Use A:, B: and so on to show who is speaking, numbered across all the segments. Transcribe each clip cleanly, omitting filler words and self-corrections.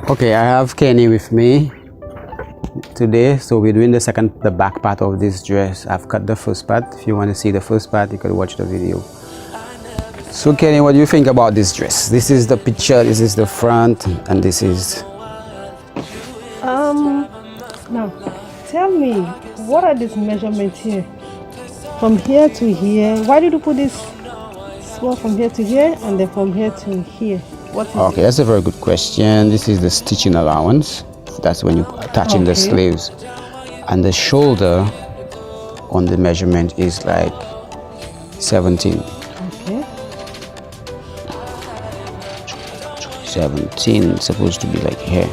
A: Okay, I have Kenny with me today, so we're doing the back part of this dress. I've cut the first part. If you want to see the first part, you could watch the video. So Kenny, what do you think about this dress? This is the picture, this is the front, and this is...
B: Now, tell me, what are these measurements here? From here to here, why did you put this small from here to here, and then from here to here? What is
A: Okay, that's a very good question. This is the stitching allowance. That's when you're attaching the sleeves. And the shoulder on the measurement is like 17.
B: Okay.
A: 17, supposed to be like here.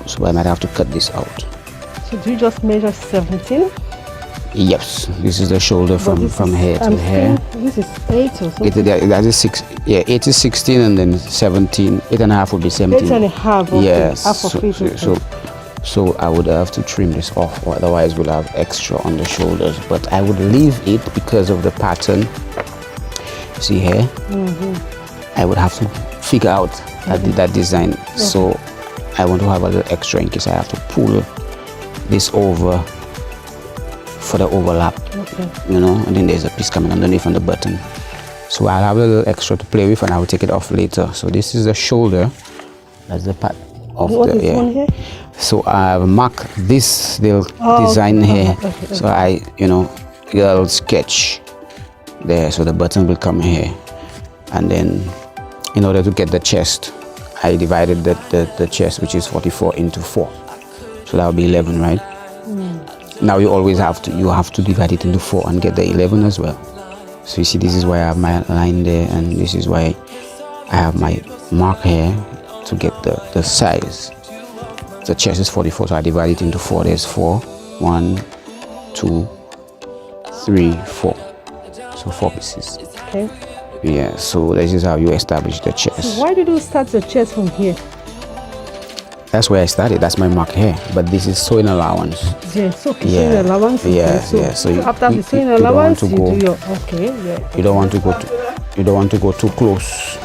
A: So I might have to cut this out.
B: So do you just measure 17?
A: Yes, this is the shoulder from here to here.
B: This is 8 or something?
A: That is 6. Yeah, 8 is 16 and then 17. 8.5 would be 17.
B: 8.5, okay.
A: Yes.
B: Half of it,
A: So I would have to trim this off, or otherwise we'll have extra on the shoulders. But I would leave it because of the pattern. See here? I would have to figure out that design. So I want to have a little extra in case I have to pull this over for the overlap, you know, and then there's a piece coming underneath on the button. So I'll have a little extra to play with and I will take it off later. So this is the shoulder. That's the part of the
B: one here?
A: So I've marked this little design here. So I, you know, get a little sketch there. So the button will come here. And then in order to get the chest, I divided the chest, which is 44, into 4. So that will be 11, right? Now you always have to divide it into 4 and get the 11 as well. So you see, this is why I have my line there, and this is why I have my mark here to get the size. The chest is 44, so I divide it into 4. There's 4. 1, 2, 3, 4. So 4 pieces.
B: Okay.
A: Yeah, so this is how you establish the chest.
B: So why did you start the chest from here?
A: That's where I started. That's my mark here. But this is sewing allowance.
B: Yes, okay. Sewing allowance.
A: So
B: after the sewing allowance, you do your
A: You don't want to go to. You don't want to go too close.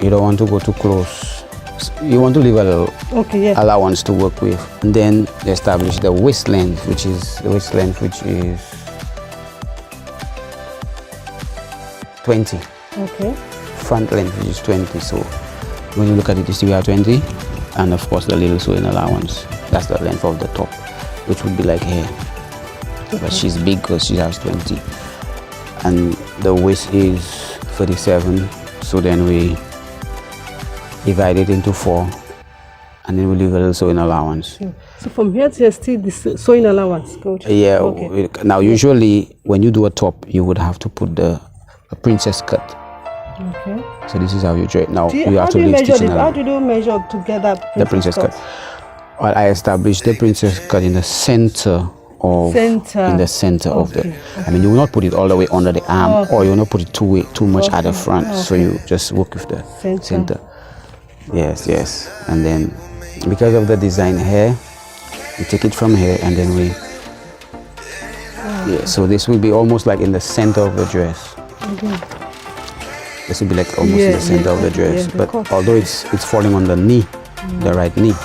A: You don't want to go too close. You want to leave a little allowance to work with. And then establish the waist length, which is 20.
B: Okay.
A: Front length, which is 20. So when you look at it, you see we have 20, and of course the little sewing allowance. That's the length of the top, which would be like here. But she's big because she has 20, and the waist is 37. So then we divide it into 4, and then we leave a little sewing allowance.
B: So from here to here, still the sewing allowance, coach?
A: Yeah. Okay. Now usually when you do a top, you would have to put a princess cut.
B: Okay.
A: So this is how you draw it. Now you have
B: how
A: to
B: do you
A: leave
B: measure
A: stitching
B: it? How do you measure together
A: the princess cut? Well, I established the princess cut in the center of the. I mean, you will not put it all the way under the arm, or you will not put it too much at the front. So you just work with the center. Yes. And then because of the design here, we take it from here and then we. Yeah. So this will be almost like in the center of the dress. This will be like almost in the center of the dress, but although it's falling on the knee, the right knee.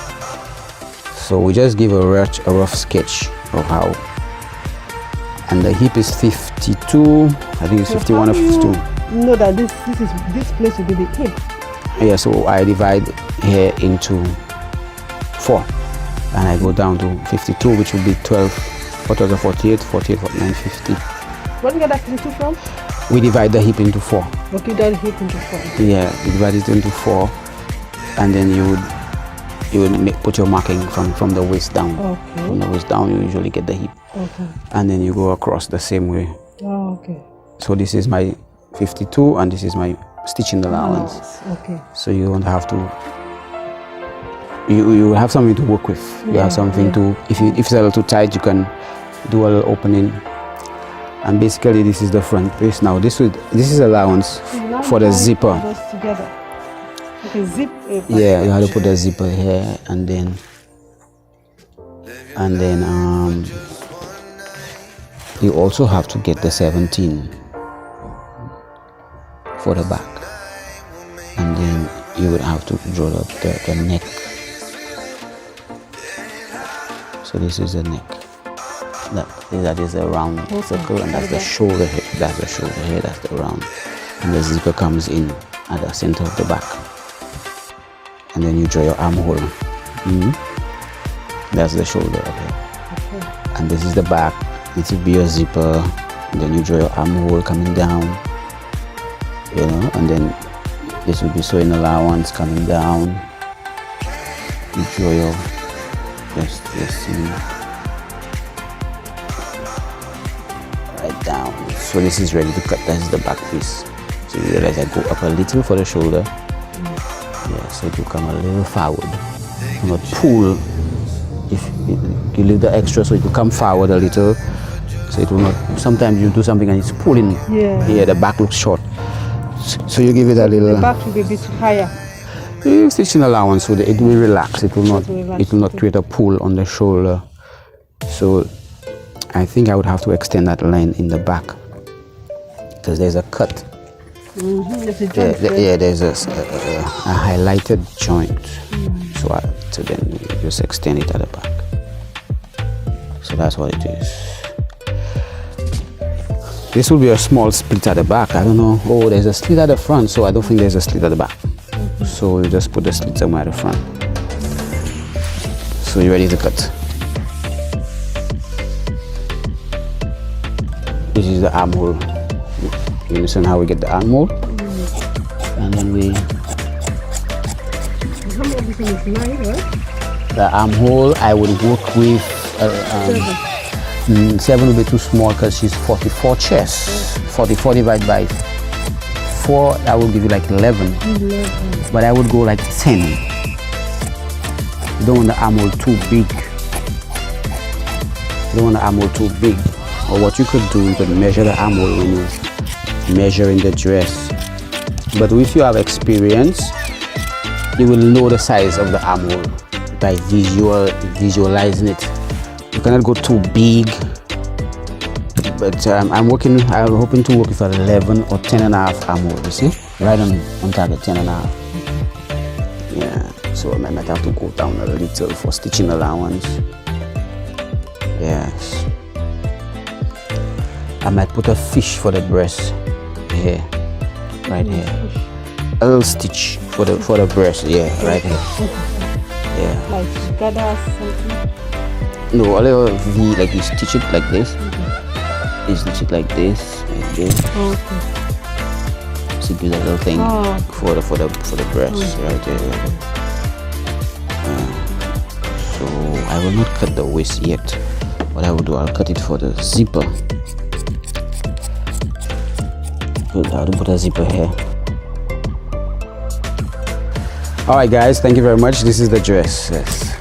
A: So we just give a rough sketch of how. And the hip is 52. I think it's 51 or 52.
B: Know that this place will be the hip.
A: Yeah. So I divide here into 4, and I go down to 52, which will be 12. What was the 48? 48, 49, 50.
B: Where do you get that 52 from?
A: We divide the hip into 4.
B: Okay, divide the hip into 4.
A: Yeah, you divide it into 4, and then you would put your marking from the waist down.
B: Okay.
A: From the waist down, you usually get the hip.
B: Okay.
A: And then you go across the same way.
B: Oh, okay.
A: So this is my 52, and this is my stitching allowance.
B: Okay.
A: So you don't have to. You have something to work with. You have something to. If it's a little too tight, you can do a little opening. And basically, this is the front piece. Now, this is allowance for the zipper.
B: Okay, zip.
A: Yeah, you have to put the zipper here, and then you also have to get the 17 for the back, and then you would have to draw the neck. So this is the neck. That is a round circle, and that's the shoulder head. That's the shoulder head. That's the round, and the zipper comes in at the center of the back. And then you draw your armhole. That's the shoulder. Okay. And this is the back. It will be your zipper. And then you draw your armhole coming down. You know, and then this will be sewing allowance coming down. You draw your just see right down. So this is ready to cut. That's the back piece. So you realize I go up a little for the shoulder. Yeah, so it will come a little forward. I'm gonna pull. If you leave the extra, so it will come forward a little. So it will not. Sometimes you do something and it's pulling. Yeah, the back looks short. So you give it a little.
B: The back will be a bit higher.
A: Stitching allowance, so it will relax. It will not. It will not create a pull on the shoulder. So I think I would have to extend that line in the back because there's a cut.
B: There's a joint
A: there's a highlighted joint. So then you just extend it at the back. So that's what it is. This will be a small split at the back. I don't know. Oh, there's a slit at the front, so I don't think there's a slit at the back. So you just put the slit somewhere at the front. So you're ready to cut. This is the armhole. You understand how we get the armhole? And then we...
B: Everything is 9, right?
A: The armhole, I would work with... 7 will be too small because she's 44 chests. 44 divided by 4, that will give you like 11. But I would go like 10. You don't want the armhole too big. You don't want the armhole too big. Or what you could do, you could measure the armhole when you measure in the dress. But if you have experience, you will know the size of the armhole by visualizing it. You cannot go too big. But I'm hoping to work with an 11 or 10 and a half armhole. You see, right on target, 10 and a half. Yeah. So I might have to go down a little for stitching allowance. Yes. I might put a fish for the breast here, right here. A little stitch for the breast, yeah, right here. Yeah.
B: Like gather something.
A: No, a little V, like you stitch it like this. You stitch it like this, like this.
B: Okay.
A: So do that little thing for the breast, right there. So I will not cut the waist yet. What I will do, I'll cut it for the zipper. I'll put a zipper here. Alright guys, thank you very much. This is the dress. Yes.